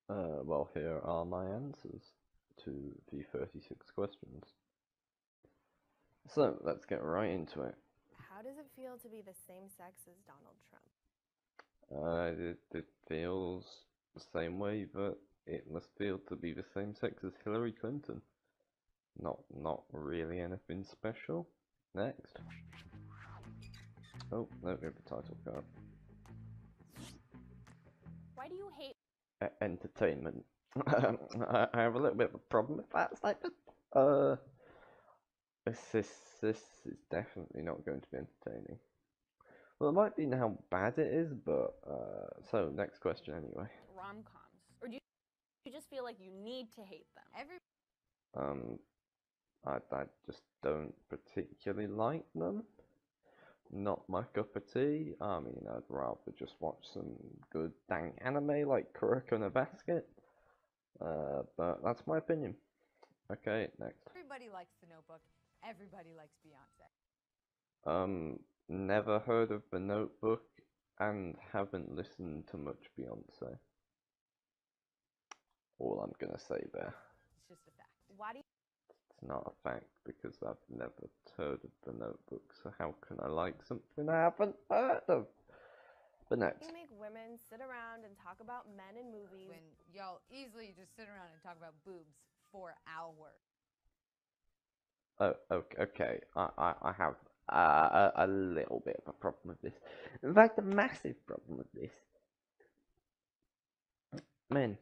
Well, here are my answers to the 36 questions. So, let's get right into it. How does it feel to be the same sex as Donald Trump? It feels the same way, but it must feel to be the same sex as Hillary Clinton. Not really anything special. Next. Oh, no, we have the title card. Why do you hate Entertainment. I have a little bit of a problem with that statement. This is definitely not going to be entertaining. Well, it might be how bad it is, but so next question anyway. rom-coms? Or do you just feel like you need to hate them? Um, I just don't particularly like them. Not my cup of tea. I mean, I'd rather just watch some good dang anime like Kuroko no Basket. But that's my opinion. Okay, next. Everybody likes The Notebook. Everybody likes Beyonce. Never heard of The Notebook and haven't listened to much Beyonce. All I'm gonna say there. It's just a fact. Why do It's not a fact because I've never heard of The Notebook, so how can I like something I haven't heard of? But next. you make women sit around and talk about men in movies? When y'all easily just sit around and talk about boobs for hours. Oh, okay. I have a little bit of a problem with this. In fact, a massive problem with this. Men,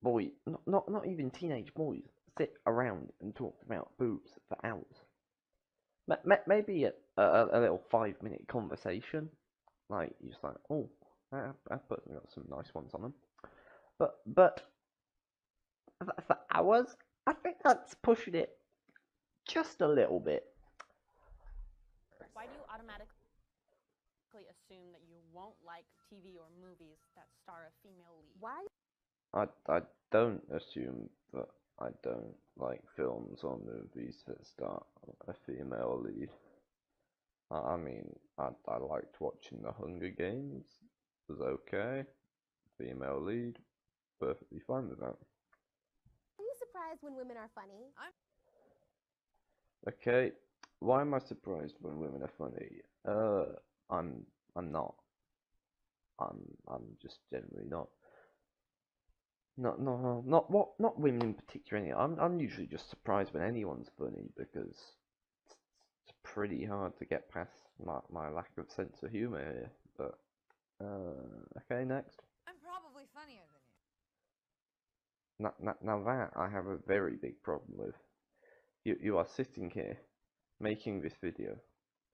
boys, not even teenage boys, sit around and talk about boobs for hours. Maybe a little 5-minute conversation. Like, you're just like, oh, that person got some nice ones on them. But for hours, I think that's pushing it just a little bit. Why do you automatically assume that you won't like TV or movies that star a female lead? Why? I don't assume that I don't like films or movies that star a female lead. I mean, I liked watching The Hunger Games. It was okay. Female lead, perfectly fine with that. Are you surprised when women are funny? Okay, why am I surprised when women are funny? I'm not. I'm just generally not. Not women in particular. I'm usually just surprised when anyone's funny because it's pretty hard to get past my lack of sense of humor here. But okay, next. I'm probably funnier than you. Now that I have a very big problem with. You are sitting here making this video,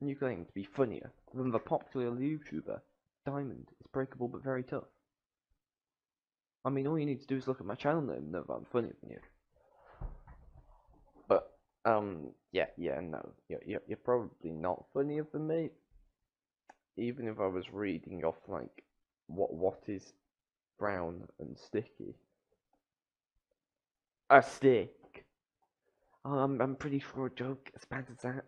and you claim to be funnier than the popular YouTuber Diamond is breakable but very tough. I mean, all you need to do is look at my channel name and know that I'm funnier than you. But, no. You're probably not funnier than me. Even if I was reading off, like, what is brown and sticky? A stick! I'm pretty sure a joke as bad as that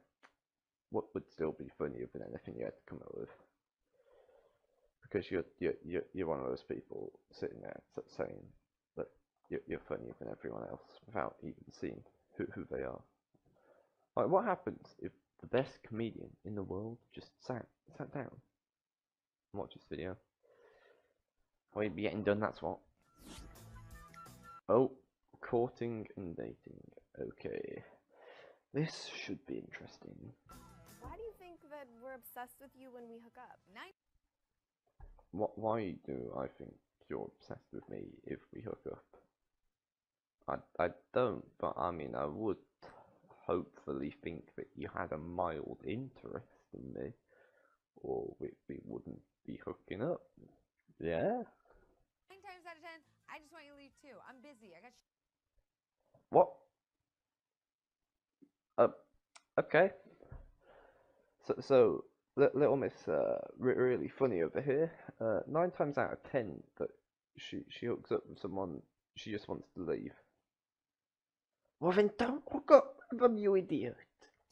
would still be funnier than anything you had to come up with. Because you're one of those people sitting there saying that you're funnier than everyone else without even seeing who they are. Like, what happens if the best comedian in the world just sat down and watched this video? We'd be getting done, that's what. Oh, courting and dating. Okay. This should be interesting. Why do you think that we're obsessed with you when we hook up? Why do I think you're obsessed with me if we hook up? I don't, but I mean, I would hopefully think that you had a mild interest in me, or we wouldn't be hooking up. Yeah? 9 times out of 10, I just want you to leave too. I'm busy. I got. What? Okay. So little Miss really funny over here. 9 times out of 10 that she hooks up with someone, she just wants to leave. Well then don't hook up with them, you idiot.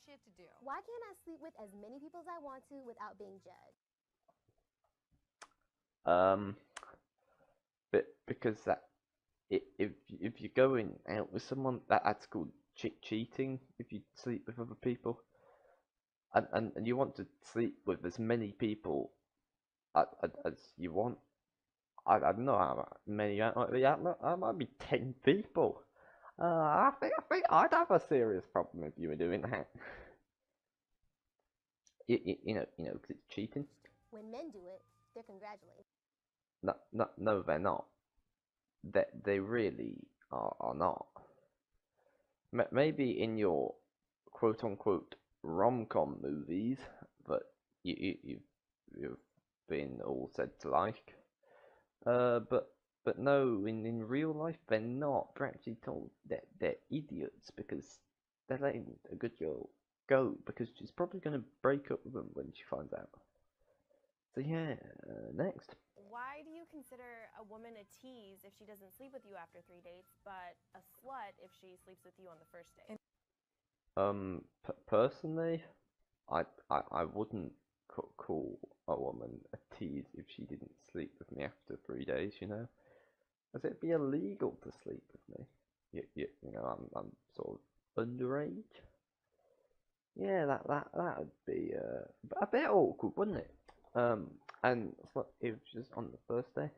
Shit to do. Why can't I sleep with as many people as I want to without being judged? Um, because if you're going out with someone, that's called cheating. If you sleep with other people, and you want to sleep with as many people as you want. I don't know how many that might be. That might be 10 people. I think I'd have a serious problem if you were doing that. You know, 'cause it's cheating. When men do it, they're congratulated. No, they're not. They really are not. Maybe in your quote unquote rom-com movies that you've been all said to like. But no, in real life they're not. They're actually told that they're idiots because they're letting a good girl go because she's probably going to break up with them when she finds out. So yeah, next. Why do you consider a woman a tease if she doesn't sleep with you after 3 dates, but a slut if she sleeps with you on the first date? Personally, I wouldn't call a woman a tease if she didn't sleep with me after 3 days. You know, as it'd be illegal to sleep with me. You know, I'm sort of underage. Yeah, that would be a bit awkward, wouldn't it? And if just on the first day,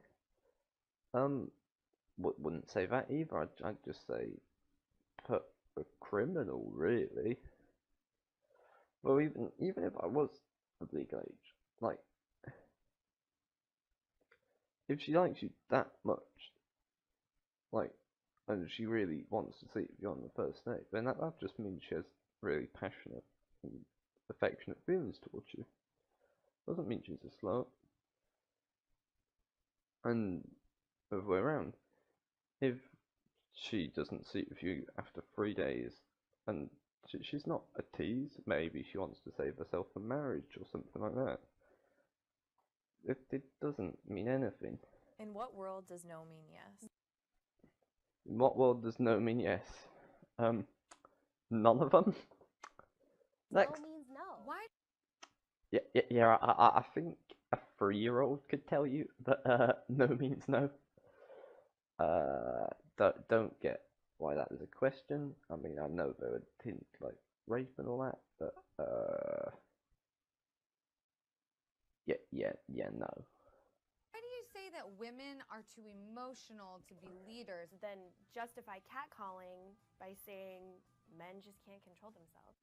wouldn't say that either. I'd just say put a criminal, really. Well, even if I was of legal age, like if she likes you that much, like, and she really wants to sleep with you on the first date, then that just means she has really passionate and affectionate feelings towards you. Doesn't mean she's a slut. And the other way around, if she doesn't sleep with you after 3 days, and she's not a tease, maybe she wants to save herself for marriage or something like that. It doesn't mean anything. In what world does no mean yes? In what world does no mean yes? None of them. Next. No means no. Why? Yeah. I think a 3-year-old could tell you that no means no. Don't get why that is a question. I mean, I know there are hints like rape and all that, but no. Why do you say that women are too emotional to be leaders? Then justify catcalling by saying men just can't control themselves.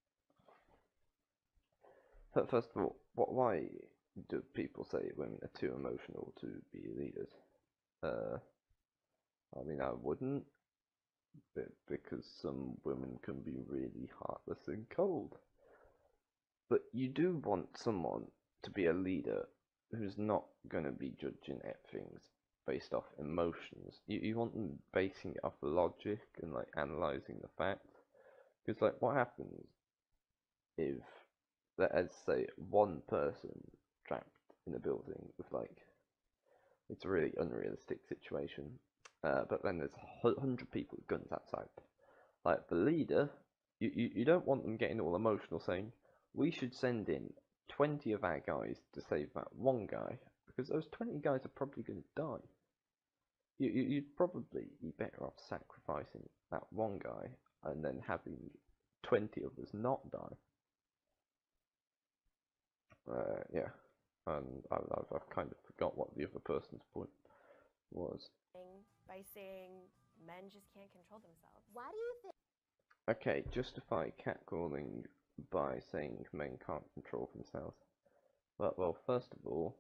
But first of all, why do people say women are too emotional to be leaders? I mean, I wouldn't, because some women can be really heartless and cold. But you do want someone to be a leader who's not going to be judging at things based off emotions. You want them basing it off logic and like analysing the facts. Because like what happens if, let's say, one person trapped in a building with like, it's a really unrealistic situation, but then there's 100 people with guns outside. Like the leader, you don't want them getting all emotional saying, we should send in 20 of our guys to save that one guy, because those 20 guys are probably going to die. You'd probably be better off sacrificing that one guy and then having 20 others not die. Yeah, and I've kind of forgot what the other person's point was. By saying men just can't control themselves. Why do you think? Okay, justify catcalling by saying men can't control themselves. Well, first of all,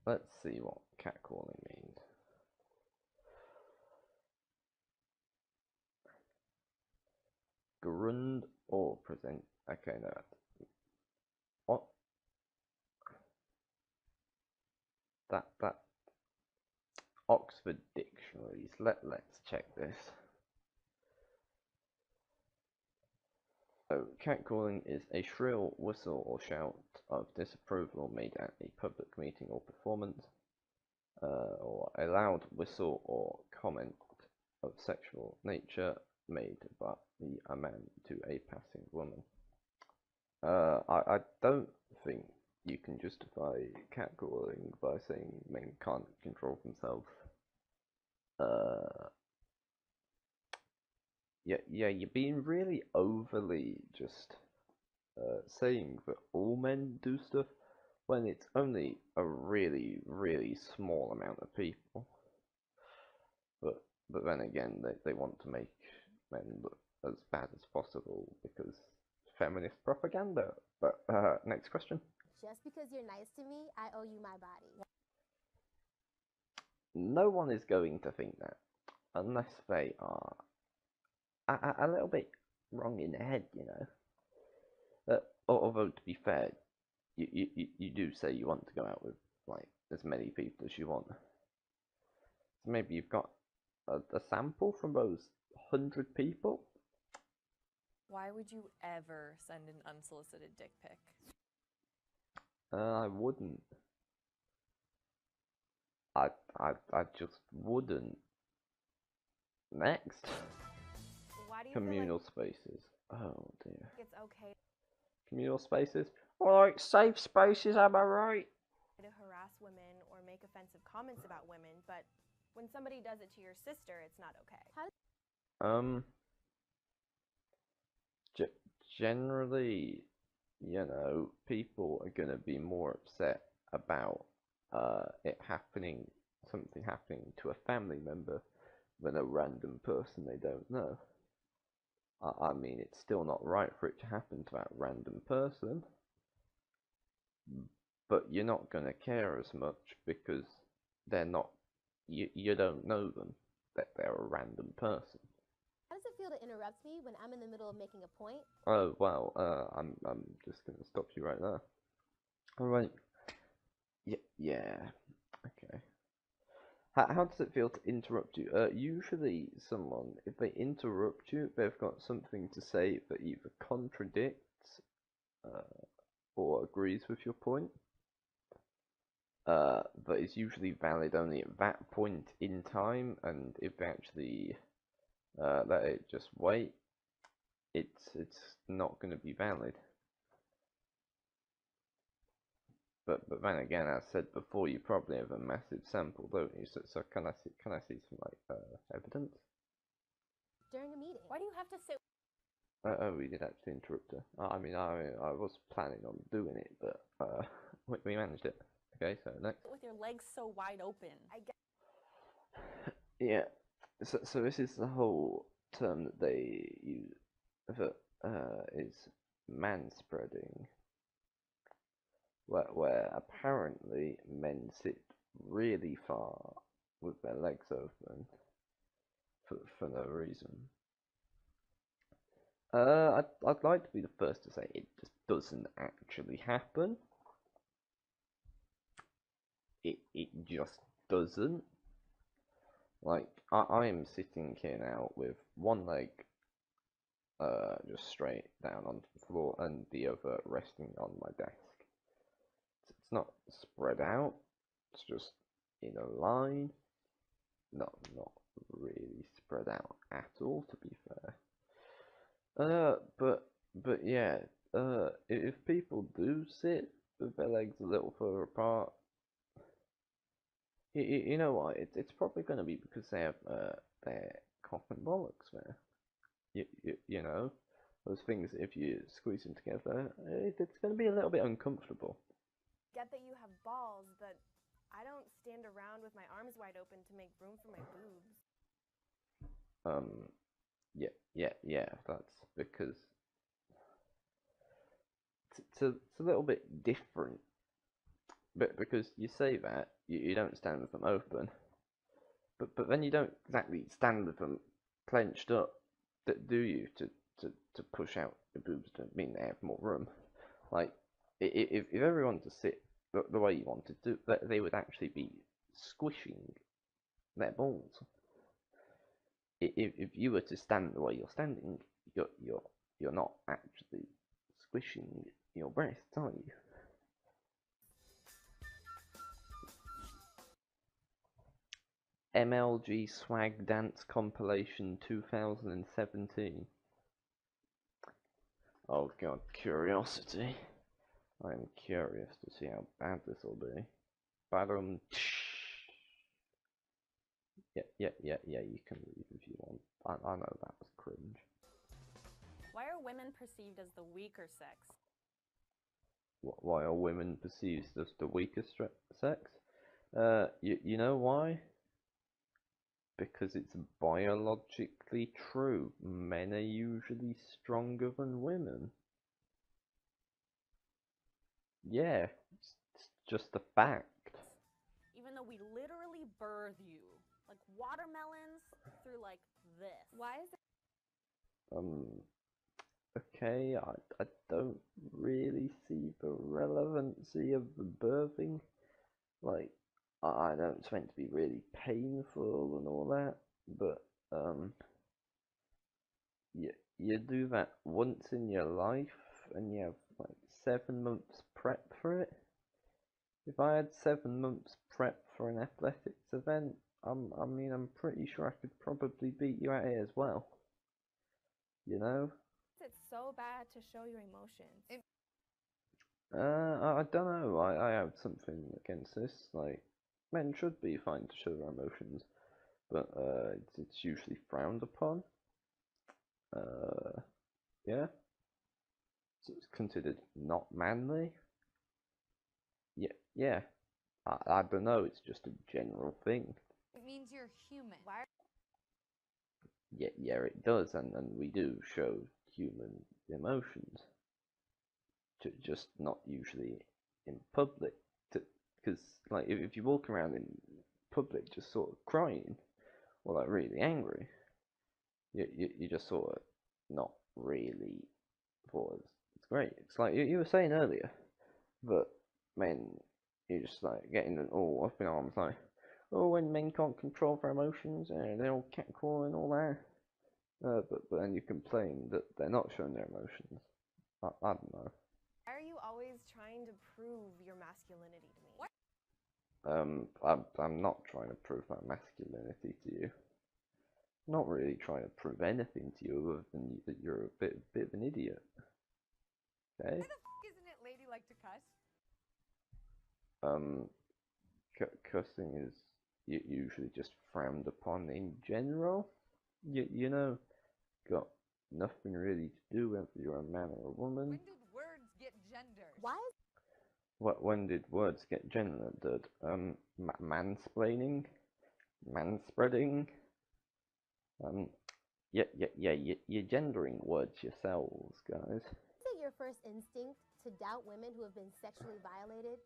let's see what catcalling means. Grund or present. Okay, no. What? That Oxford dictionaries. Let's check this. So, catcalling is a shrill whistle or shout of disapproval made at a public meeting or performance, or a loud whistle or comment of sexual nature made by a man to a passing woman. I don't think you can justify catcalling by saying men can't control themselves. Yeah, you're being really overly just saying that all men do stuff when it's only a really, really small amount of people. But then again, they want to make men look as bad as possible because feminist propaganda. But next question. Just because you're nice to me, I owe you my body. No one is going to think that unless they are a little bit wrong in the head, you know. Although to be fair, you do say you want to go out with like as many people as you want. So maybe you've got a sample from those 100 people. Why would you ever send an unsolicited dick pic? I wouldn't. I just wouldn't. Next. Why do you Communal feel spaces. Oh dear. like it's okay Communal spaces. Alright, safe spaces, am I right? to harass women or make offensive comments about women, but when somebody does it to your sister, it's not okay? Generally, you know, people are gonna be more upset about something happening to a family member than a random person they don't know. I mean, it's still not right for it to happen to that random person, but you're not gonna care as much because they're not. You don't know them. That they're a random person. How does it feel to interrupt me when I'm in the middle of making a point? Oh well, I'm just gonna stop you right there. All right. Yeah. Okay. How does it feel to interrupt you? Usually, someone, if they interrupt you, they've got something to say that either contradicts or agrees with your point. That is usually valid only at that point in time, and if they actually let it just wait, it's not going to be valid. But then again, as I said before, you probably have a massive sample, don't you? So can I see some like evidence? During a meeting. Why do you have to sit Oh, we did actually interrupt her. I mean, I was planning on doing it, but we managed it. Okay, so next. with your legs so wide open? I guess Yeah. So this is the whole term that they use that is manspreading, where apparently men sit really far with their legs open for no reason. I'd like to be the first to say it just doesn't actually happen. It just doesn't. Like I am sitting here now with one leg just straight down onto the floor and the other resting on my desk. It's not spread out. It's just in a line. Not really spread out at all, to be fair. But yeah. If people do sit with their legs a little further apart, you know what? It's probably going to be because they have their cock and bollocks there. You know, those things. If you squeeze them together, it's going to be a little bit uncomfortable. get that you have balls, but I don't stand around with my arms wide open to make room for my boobs. Yeah. That's because it's a little bit different. But because you say that, you don't stand with them open. But then you don't exactly stand with them clenched up, do you? To push out the boobs to mean they have more room. Like if everyone to sit the way you wanted to, they would actually be squishing their balls. If you were to stand the way you're standing, you're not actually squishing your breasts, are you? MLG Swag Dance Compilation 2017. Oh god, curiosity. I'm curious to see how bad this will be. Badum. Yeah, you can leave if you want. I know that was cringe. Why are women perceived as the weaker sex? Why are women perceived as the weaker sex? You know why? Because it's biologically true. Men are usually stronger than women. Yeah, it's just a fact. Even though we literally birth you, like watermelons through like this. Why is it? Okay, I don't really see the relevancy of the birthing. Like, I know it's meant to be really painful and all that, but you do that once in your life, and you have like 7 months prep for it. If I had 7 months prep for an athletics event, I mean, I'm pretty sure I could probably beat you at it as well. You know? It's so bad to show your emotions. I don't know. I have something against this. Like, men should be fine to show their emotions, but it's usually frowned upon. Yeah. So it's considered not manly. Yeah. I don't know. It's just a general thing. It means you're human. Why? Yeah, it does, and we do show human emotions. Just not usually in public. Because, like, if you walk around in public just sort of crying, or like really angry, you just sort of not really thought it's great. It's like you were saying earlier that men, you just like getting all up in arms, like, oh, when men can't control their emotions, they're all catcalling and all that. But then you complain that they're not showing their emotions. I don't know. Why are you always trying to prove your masculinity to me? What? I'm not trying to prove my masculinity to you. I'm not really trying to prove anything to you other than that you're a bit of an idiot. Okay? Why the f isn't it ladylike to cuss? Cussing is usually just frowned upon in general. You know, got nothing really to do whether you're a man or a woman. When did words get gendered? Why is When did words get gendered? Mansplaining? Manspreading? You're gendering words yourselves, guys. it your first instinct to doubt women who have been sexually violated?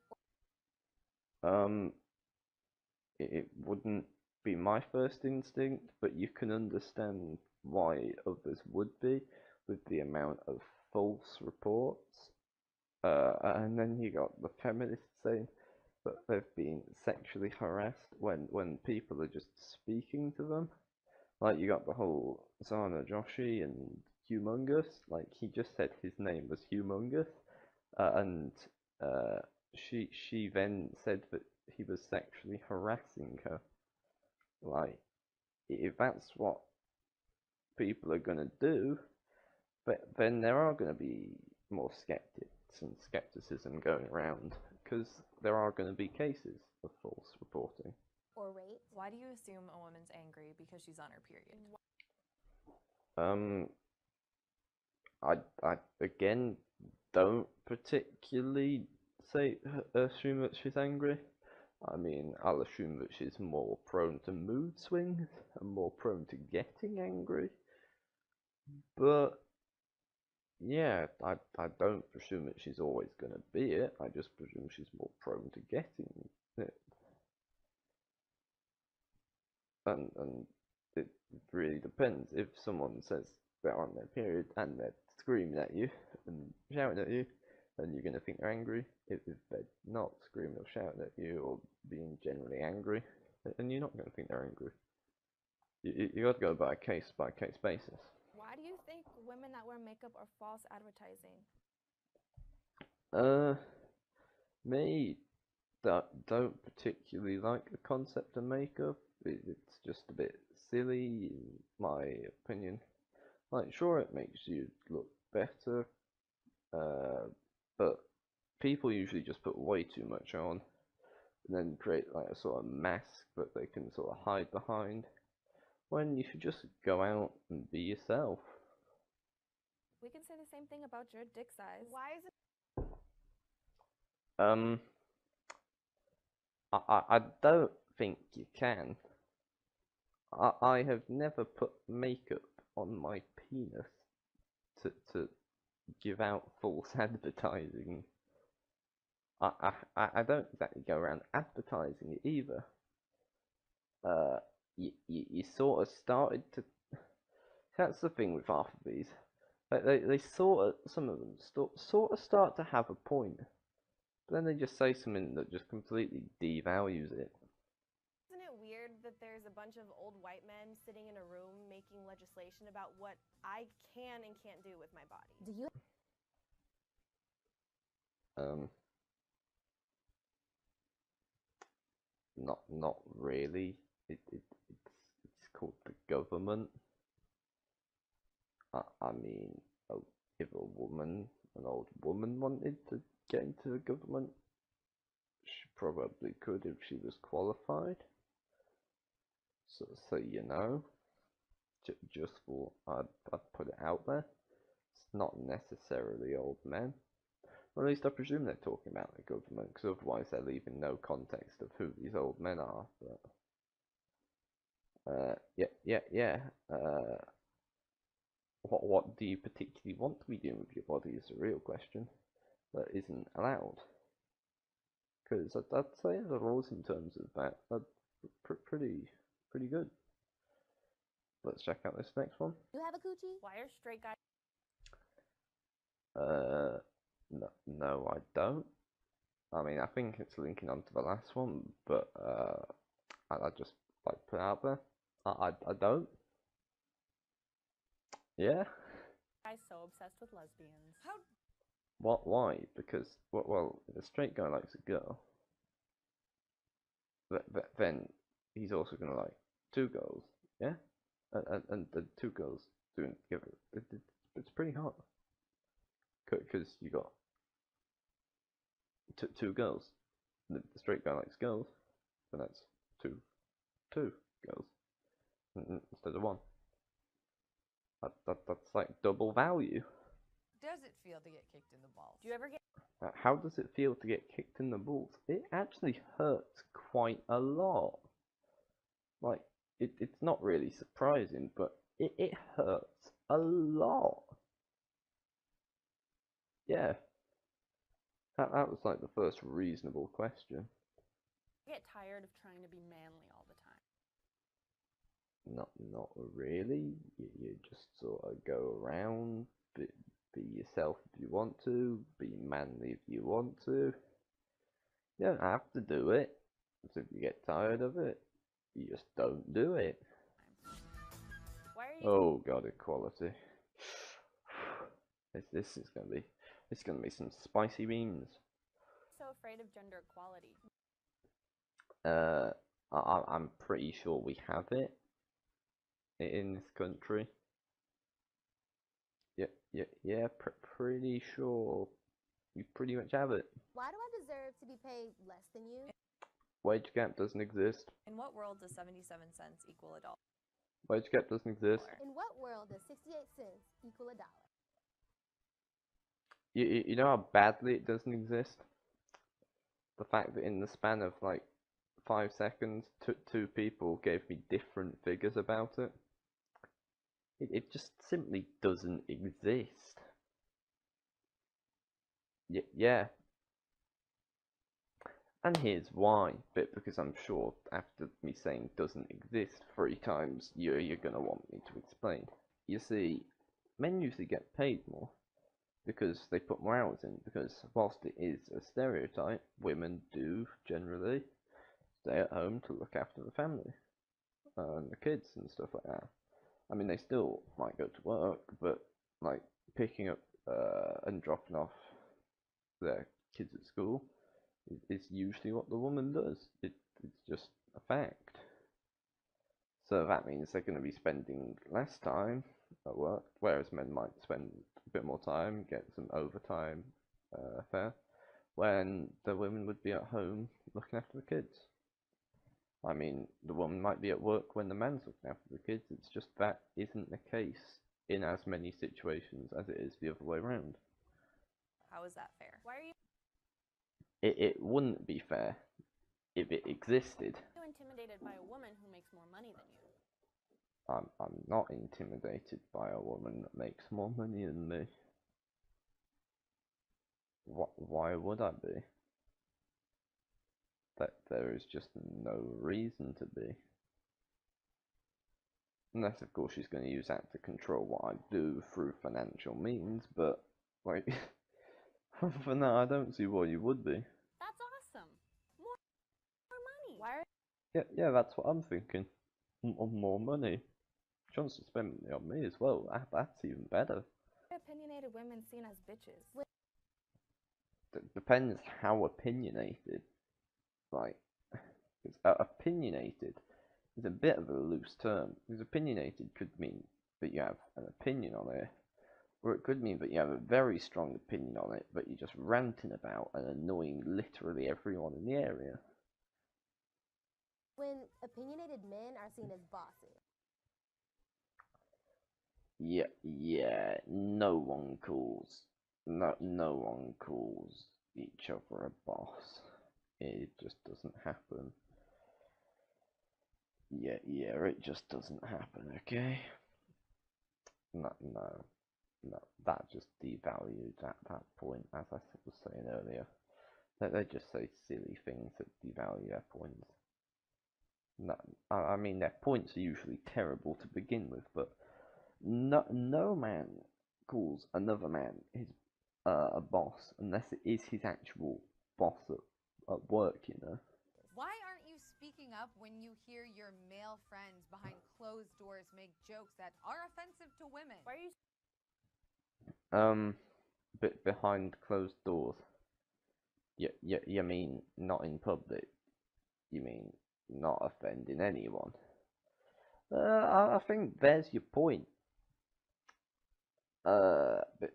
It wouldn't be my first instinct, but you can understand why others would be with the amount of false reports. And then you got the feminists saying that they've been sexually harassed when people are just speaking to them. Like, you got the whole Zana Joshi and Humongous. Like, he just said his name was Humongous, and she then said that he was sexually harassing her. Like, if that's what people are gonna do, then there are gonna be more skeptics and skepticism going around, because there are gonna be cases of false reporting. Or rape? Why do you assume a woman's angry because she's on her period? I again don't particularly assume that she's angry. I mean, I'll assume that she's more prone to mood swings and more prone to getting angry. But yeah, I don't presume that she's always gonna be it. I just presume she's more prone to getting it. And it really depends. If someone says they're on their period and they're screaming at you and shouting at you, then you're gonna think they're angry. If they're not screaming or shouting at you or being generally angry, then you're not gonna think they're angry. You got to go by case basis. Why do you think women that wear makeup are false advertising? Me don't particularly like the concept of makeup. It's just a bit silly, in my opinion. Like, sure, it makes you look better, but people usually just put way too much on. and then create like a sort of mask that they can sort of hide behind, when you should just go out and be yourself. We can say the same thing about your dick size. Why is it I don't think you can. I have never put makeup on my penis to give out false advertising. I don't exactly go around advertising it either. You sort of started to. That's the thing with half of these. They sort of, some of them sort of start to have a point, but then they just say something that just completely devalues it. Isn't it weird that there's a bunch of old white men sitting in a room making legislation about what I can and can't do with my body? Do you Not really. It's called the government. I mean, if an old woman wanted to get into the government, she probably could if she was qualified. So you know, just for I'd put it out there. It's not necessarily old men. Or at least I presume they're talking about the government, because otherwise they're leaving no context of who these old men are. But yeah. What do you particularly want to be doing with your body is a real question that isn't allowed. Because I'd say the rules in terms of that are pretty good. Let's check out this next one. have a coochie? Why are straight guys No, I don't. I mean, I think it's linking onto the last one, but I just like put it out there. I don't. Yeah. so obsessed with lesbians? How What? Why? Because well, if a straight guy likes a girl, then he's also gonna like two girls, yeah, and the two girls doing it together. It's pretty hard. Because you got two girls. The straight guy likes girls, then that's two girls instead of one. That's like double value. Does it feel to get kicked in the balls? Do you ever get How does it feel to get kicked in the balls? It actually hurts quite a lot. Like, it's not really surprising, but it hurts a lot. Yeah. That was like the first reasonable question. get tired of trying to be manly all the time? Not really. You just sort of go around, be yourself if you want to, be manly if you want to. You don't have to do it. So if you get tired of it, you just don't do it. Why are you Oh god, equality. This is gonna be some spicy memes. so afraid of gender equality? I'm pretty sure we have it in this country. Yeah, pretty sure we pretty much have it. Why do I deserve to be paid less than you? Wage gap doesn't exist. In what world does 77 cents equal a dollar? Wage gap doesn't exist. In what world does 68 cents equal $1? You know how badly it doesn't exist? The fact that in the span of like 5 seconds, two people gave me different figures about it. It just simply doesn't exist. Yeah. And here's why. But because I'm sure after me saying doesn't exist 3 times, you're gonna want me to explain. You see, men usually get paid more because they put more hours in. Because whilst it is a stereotype, women do generally stay at home to look after the family and the kids and stuff like that. I mean, they still might go to work, but like picking up and dropping off their kids at school is usually what the woman does. It's just a fact. So that means they're going to be spending less time at work, whereas men might spend a bit more time, get some overtime fare. when the women would be at home looking after the kids. I mean, the woman might be at work when the man's looking after the kids. It's just that isn't the case in as many situations as it is the other way around. How is that fair? Why are you It wouldn't be fair if it existed. intimidated by a woman who makes more money than you? I'm not intimidated by a woman that makes more money than me. Why would I be? That there is just no reason to be. Unless, of course, she's going to use that to control what I do through financial means, but, like, for now, I don't see why you would be. That's awesome. More money. Why are Yeah, that's what I'm thinking. More money. She wants to spend money on me as well. That's even better. opinionated women seen as bitches? Depends how opinionated. Like, it's opinionated is a bit of a loose term. Because opinionated could mean that you have an opinion on it, or it could mean that you have a very strong opinion on it, but you're just ranting about and annoying literally everyone in the area. When opinionated men are seen as bosses. Yeah, no one calls each other a boss. It just doesn't happen. Yeah, it just doesn't happen, okay? No, that just devalues at that point, as I was saying earlier. They just say silly things that devalue their points. No, I mean, their points are usually terrible to begin with, but no man calls another man his a boss unless it is his actual boss at work, you know. Why aren't you speaking up when you hear your male friends behind closed doors make jokes that are offensive to women? Why are you Behind closed doors. You mean not in public? You mean not offending anyone? I think there's your point.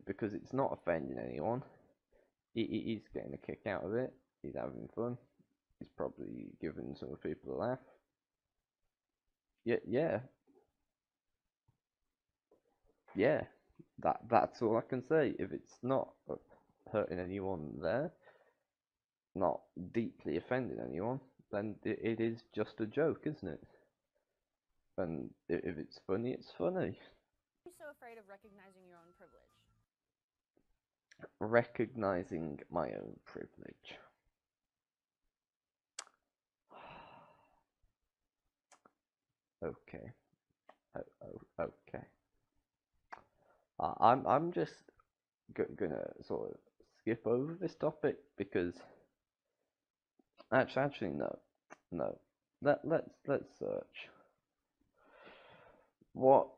Because it's not offending anyone. He's getting a kick out of it. He's having fun. He's probably giving some people a laugh. Yeah. That's all I can say. If it's not hurting anyone there, not deeply offending anyone, then it is just a joke, isn't it? And if it's funny, it's funny. so afraid of recognizing your own privilege? Recognizing my own privilege. Okay. Okay. I'm just gonna sort of skip over this topic because actually no. Let's search. What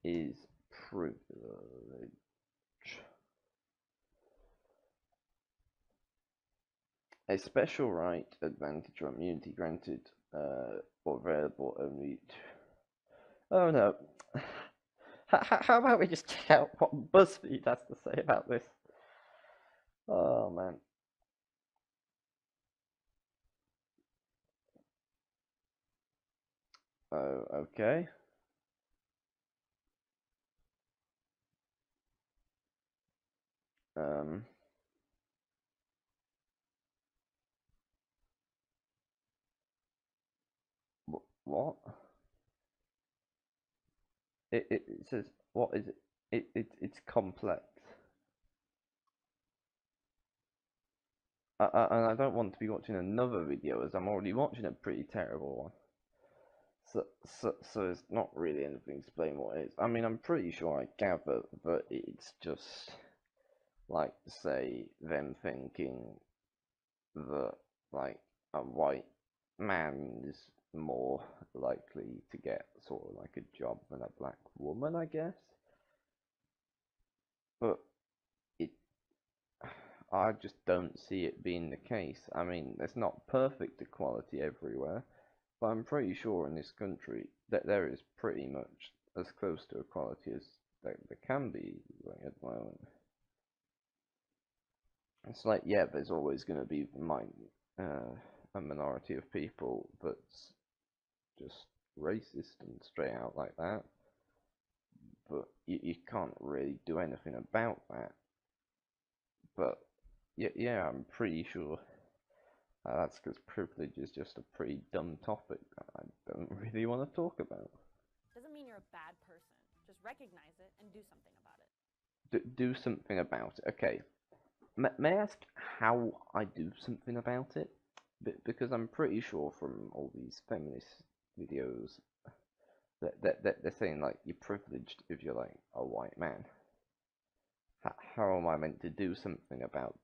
is privilege? A special right, advantage, or immunity granted or available only to... Oh no. How about we just check out what BuzzFeed has to say about this? Oh man. Oh, okay. What? It says, what is it? It's complex. And I don't want to be watching another video as I'm already watching a pretty terrible one. So it's not really anything to explain what it is. I mean, I'm pretty sure I gather that it's just, like, say, them thinking that, like, a white man is more likely to get sort of like a job than a black woman, I guess. But I just don't see it being the case. I mean, there's not perfect equality everywhere, but I'm pretty sure in this country that there is pretty much as close to equality as there can be like, at the moment. It's like, yeah, there's always going to be a minority of people that's just racist and straight out like that, but you can't really do anything about that. But yeah, I'm pretty sure that's because privilege is just a pretty dumb topic that I don't really want to talk about. Doesn't mean you're a bad person. Just recognize it and do something about it. Do something about it. Okay. May I ask how I do something about it? Because I'm pretty sure from all these feminist videos that they're saying like you're privileged if you're like a white man. How am I meant to do something about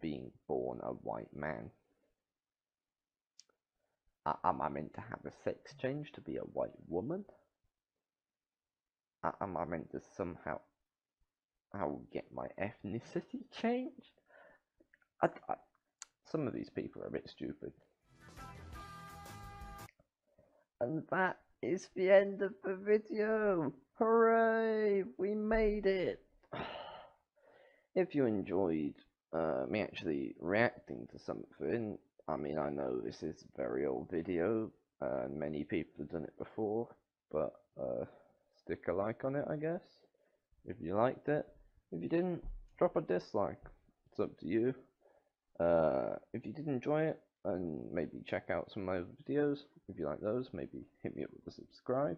being born a white man? Am I meant to have a sex change to be a white woman? Am I meant to somehow get my ethnicity changed? Some of these people are a bit stupid. And that is the end of the video. Hooray! We made it! If you enjoyed me actually reacting to something, I mean, I know this is a very old video, and many people have done it before, but stick a like on it, I guess, if you liked it. If you didn't, drop a dislike. It's up to you. If you did enjoy it, and maybe check out some of my other videos. If you like those, maybe hit me up with a subscribe.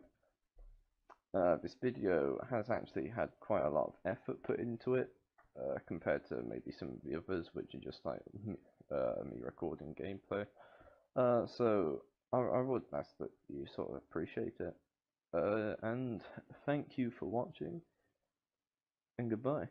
This video has actually had quite a lot of effort put into it, compared to maybe some of the others, which are just like me recording gameplay. So I would ask that you sort of appreciate it. And thank you for watching, and goodbye.